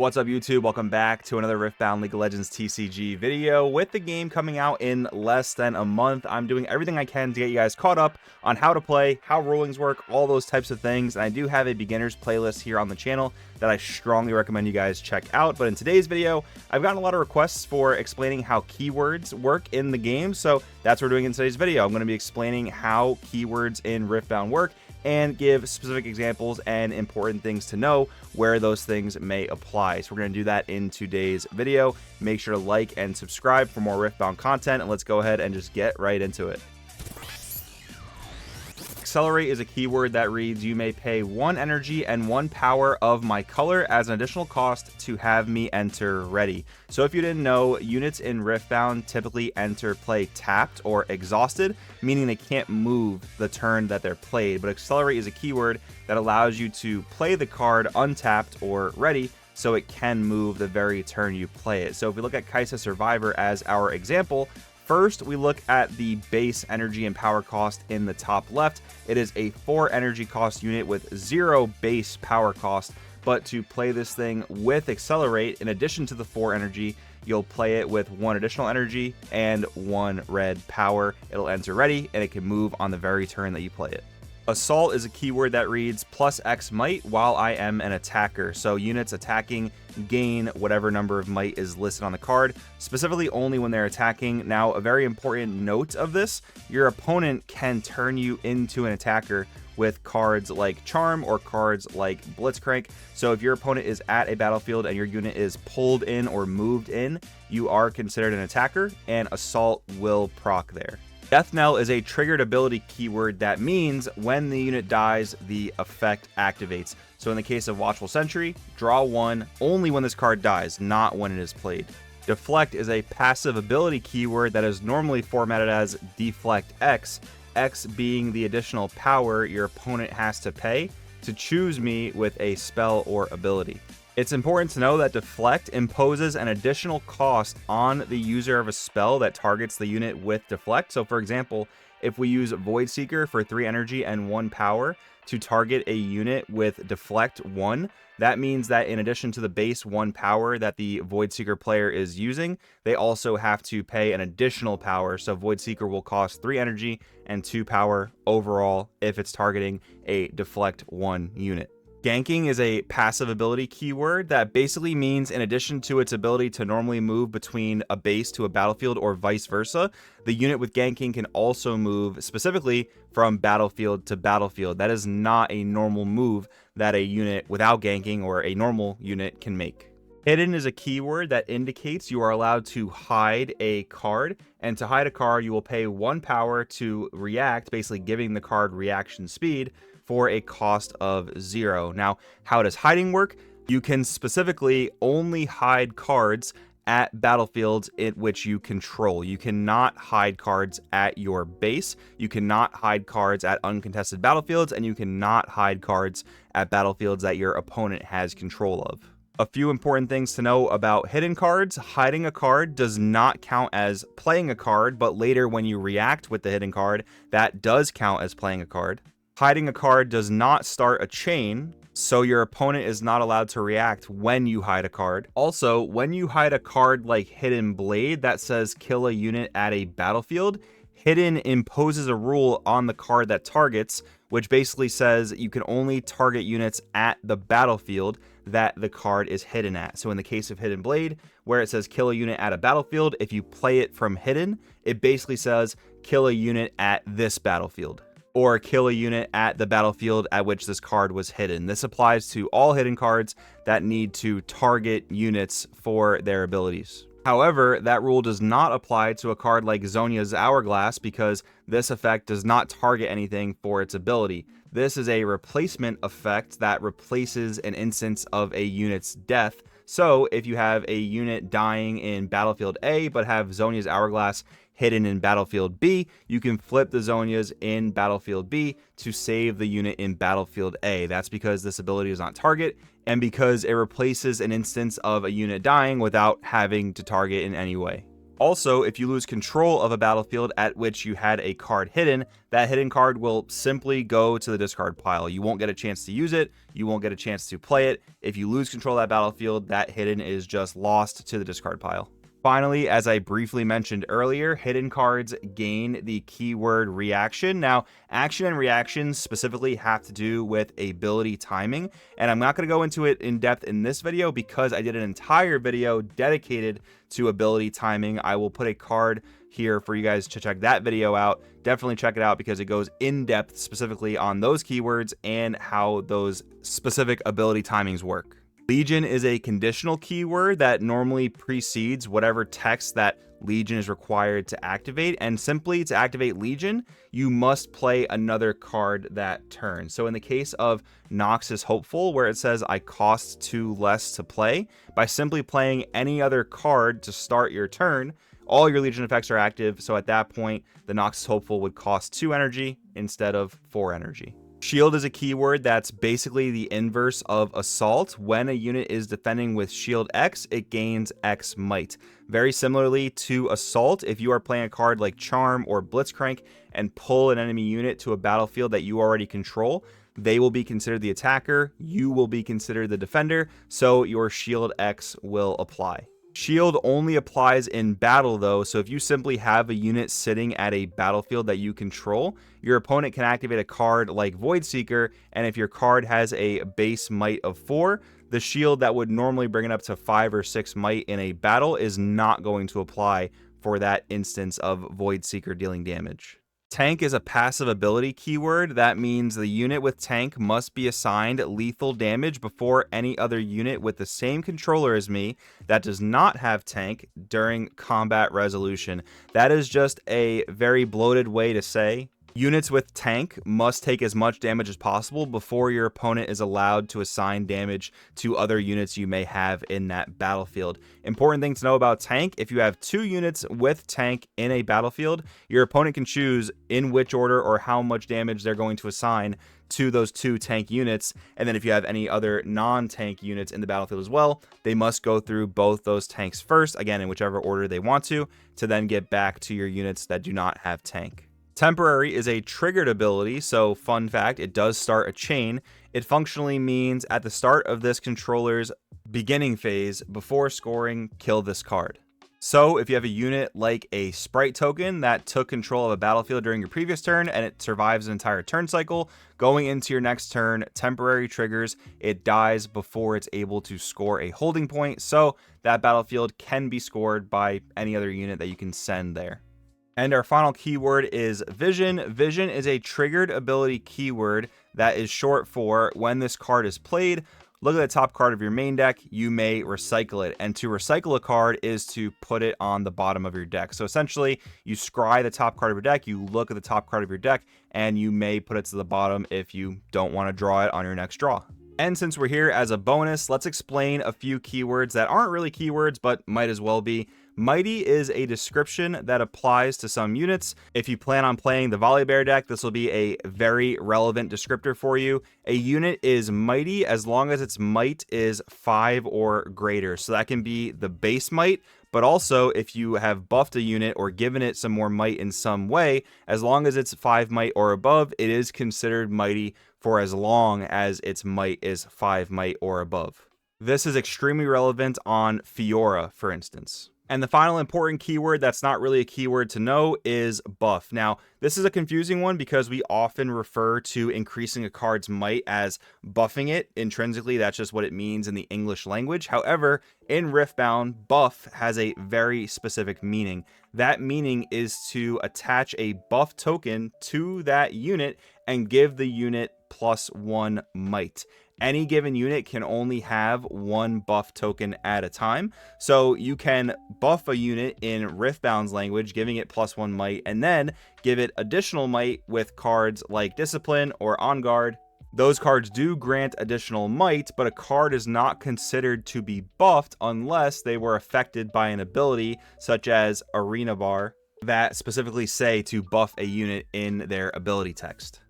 What's up, YouTube? Welcome back to another Riftbound League of Legends TCG video. With the game coming out in less than a month, I'm doing everything I can to get you guys caught up on how to play, how rulings work, all those types of things. And I do have a beginners playlist here on the channel that I strongly recommend you guys check out. But in today's video, I've gotten a lot of requests for explaining how keywords work in the game. So that's what we're doing in today's video. I'm going to be explaining how keywords in Riftbound work and give specific examples and important things to know where those things may apply. So we're going to do that in today's video. Make sure to like and subscribe for more Riftbound content, and let's go ahead and just get right into it. Accelerate is a keyword that reads, you may pay 1 energy and 1 power of my color as an additional cost to have me enter ready. So if you didn't know, units in Riftbound typically enter play tapped or exhausted, meaning they can't move the turn that they're played. But accelerate is a keyword that allows you to play the card untapped or ready, so it can move the very turn you play it. So if we look at Kaisa Survivor as our example, first, we look at the base energy and power cost in the top left. It is a 4 energy cost unit with 0 base power cost. But to play this thing with Accelerate, in addition to the 4 energy, you'll play it with 1 additional energy and 1 red power. It'll enter ready, and it can move on the very turn that you play it. Assault is a keyword that reads plus X might while I am an attacker. So units attacking gain whatever number of might is listed on the card, specifically only when they're attacking. Now, a very important note of this, your opponent can turn you into an attacker with cards like Charm or cards like Blitzcrank. So if your opponent is at a battlefield and your unit is pulled in or moved in, you are considered an attacker, and Assault will proc there. Death Knell is a triggered ability keyword that means when the unit dies, the effect activates. So in the case of Watchful Sentry, draw 1 only when this card dies, not when it is played. Deflect is a passive ability keyword that is normally formatted as Deflect X, X being the additional power your opponent has to pay to choose me with a spell or ability. It's important to know that Deflect imposes an additional cost on the user of a spell that targets the unit with Deflect. So for example, if we use Void Seeker for 3 energy and 1 power to target a unit with Deflect 1, that means that in addition to the base 1 power that the Void Seeker player is using, they also have to pay an additional power. So Void Seeker will cost 3 energy and 2 power overall if it's targeting a Deflect 1 unit. Ganking is a passive ability keyword that basically means in addition to its ability to normally move between a base to a battlefield or vice versa, the unit with ganking can also move specifically from battlefield to battlefield. That is not a normal move that a unit without ganking or a normal unit can make. Hidden is a keyword that indicates you are allowed to hide a card, and to hide a card you will pay 1 power to react, basically giving the card reaction speed, for a cost of 0. Now, how does hiding work? You can specifically only hide cards at battlefields in which you control. You cannot hide cards at your base, you cannot hide cards at uncontested battlefields, and you cannot hide cards at battlefields that your opponent has control of. A few important things to know about hidden cards. Hiding a card does not count as playing a card, but later when you react with the hidden card, that does count as playing a card. Hiding a card does not start a chain, so your opponent is not allowed to react when you hide a card. Also, when you hide a card like Hidden Blade that says kill a unit at a battlefield, Hidden imposes a rule on the card that targets, which basically says you can only target units at the battlefield that the card is hidden at. So in the case of Hidden Blade, where it says kill a unit at a battlefield, if you play it from hidden, it basically says kill a unit at this battlefield, or kill a unit at the battlefield at which this card was hidden. This applies to all hidden cards that need to target units for their abilities. However, that rule does not apply to a card like Zhonya's Hourglass because this effect does not target anything for its ability. This is a replacement effect that replaces an instance of a unit's death. So if you have a unit dying in Battlefield A but have Zhonya's Hourglass hidden in Battlefield B, you can flip the Zhonyas in Battlefield B to save the unit in Battlefield A. That's because this ability does not target, and because it replaces an instance of a unit dying without having to target in any way. Also, if you lose control of a battlefield at which you had a card hidden, that hidden card will simply go to the discard pile. You won't get a chance to use it. You won't get a chance to play it. If you lose control of that battlefield, that hidden is just lost to the discard pile. Finally, as I briefly mentioned earlier, hidden cards gain the keyword reaction. Now, action and reactions specifically have to do with ability timing, and I'm not going to go into it in depth in this video because I did an entire video dedicated to ability timing. I will put a card here for you guys to check that video out. Definitely check it out because it goes in depth specifically on those keywords and how those specific ability timings work. Legion is a conditional keyword that normally precedes whatever text that Legion is required to activate, and simply to activate Legion, you must play another card that turn. So in the case of Noxus Hopeful, where it says I cost 2 less to play, by simply playing any other card to start your turn, all your Legion effects are active, so at that point, the Noxus Hopeful would cost 2 energy instead of 4 energy. Shield is a keyword that's basically the inverse of Assault. When a unit is defending with Shield X, it gains X Might. Very similarly to Assault, if you are playing a card like Charm or Blitzcrank and pull an enemy unit to a battlefield that you already control, they will be considered the attacker, you will be considered the defender, so your Shield X will apply. Shield only applies in battle though, so if you simply have a unit sitting at a battlefield that you control, your opponent can activate a card like Void Seeker, and if your card has a base might of 4, the shield that would normally bring it up to 5 or 6 might in a battle is not going to apply for that instance of Void Seeker dealing damage. Tank is a passive ability keyword. That means the unit with tank must be assigned lethal damage before any other unit with the same controller as me that does not have tank during combat resolution. That is just a very bloated way to say units with tank must take as much damage as possible before your opponent is allowed to assign damage to other units you may have in that battlefield. Important thing to know about tank: if you have 2 units with tank in a battlefield, your opponent can choose in which order or how much damage they're going to assign to those 2 tank units, and then if you have any other non-tank units in the battlefield as well, they must go through both those tanks first, again in whichever order they want to then get back to your units that do not have tank. Temporary is a triggered ability, so fun fact, it does start a chain. It functionally means at the start of this controller's beginning phase, before scoring, kill this card. So if you have a unit like a Sprite token that took control of a battlefield during your previous turn and it survives an entire turn cycle, going into your next turn, temporary triggers, it dies before it's able to score a holding point, so that battlefield can be scored by any other unit that you can send there. And our final keyword is Vision. Vision is a triggered ability keyword that is short for when this card is played, look at the top card of your main deck, you may recycle it. And to recycle a card is to put it on the bottom of your deck. So essentially, you scry the top card of your deck, you look at the top card of your deck, and you may put it to the bottom if you don't want to draw it on your next draw. And since we're here as a bonus, let's explain a few keywords that aren't really keywords, but might as well be. Mighty is a description that applies to some units. If you plan on playing the Volibear deck, this will be a very relevant descriptor for you. A unit is mighty as long as its might is 5 or greater. So that can be the base might, but also if you have buffed a unit or given it some more might in some way, as long as it's 5 might or above, it is considered mighty for as long as its might is 5 might or above. This is extremely relevant on Fiora, for instance. And the final important keyword that's not really a keyword to know is buff. Now, this is a confusing one because we often refer to increasing a card's might as buffing it. Intrinsically, that's just what it means in the English language. However, in Riftbound, buff has a very specific meaning. That meaning is to attach a buff token to that unit and give the unit +1 might. Any given unit can only have 1 buff token at a time. So you can buff a unit in Riftbound's language, giving it +1 might, and then give it additional might with cards like Discipline or On Guard. Those cards do grant additional might, but a card is not considered to be buffed unless they were affected by an ability such as Arena Bar that specifically say to buff a unit in their ability text.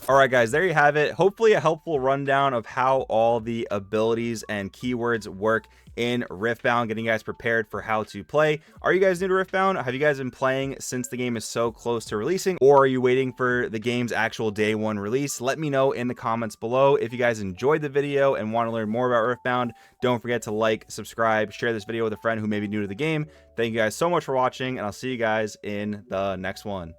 Alright guys, there you have it. Hopefully a helpful rundown of how all the abilities and keywords work in Riftbound, getting you guys prepared for how to play. Are you guys new to Riftbound? Have you guys been playing since the game is so close to releasing, or are you waiting for the game's actual day one release? Let me know in the comments below. If you guys enjoyed the video and want to learn more about Riftbound, don't forget to like, subscribe, share this video with a friend who may be new to the game. Thank you guys so much for watching, and I'll see you guys in the next one.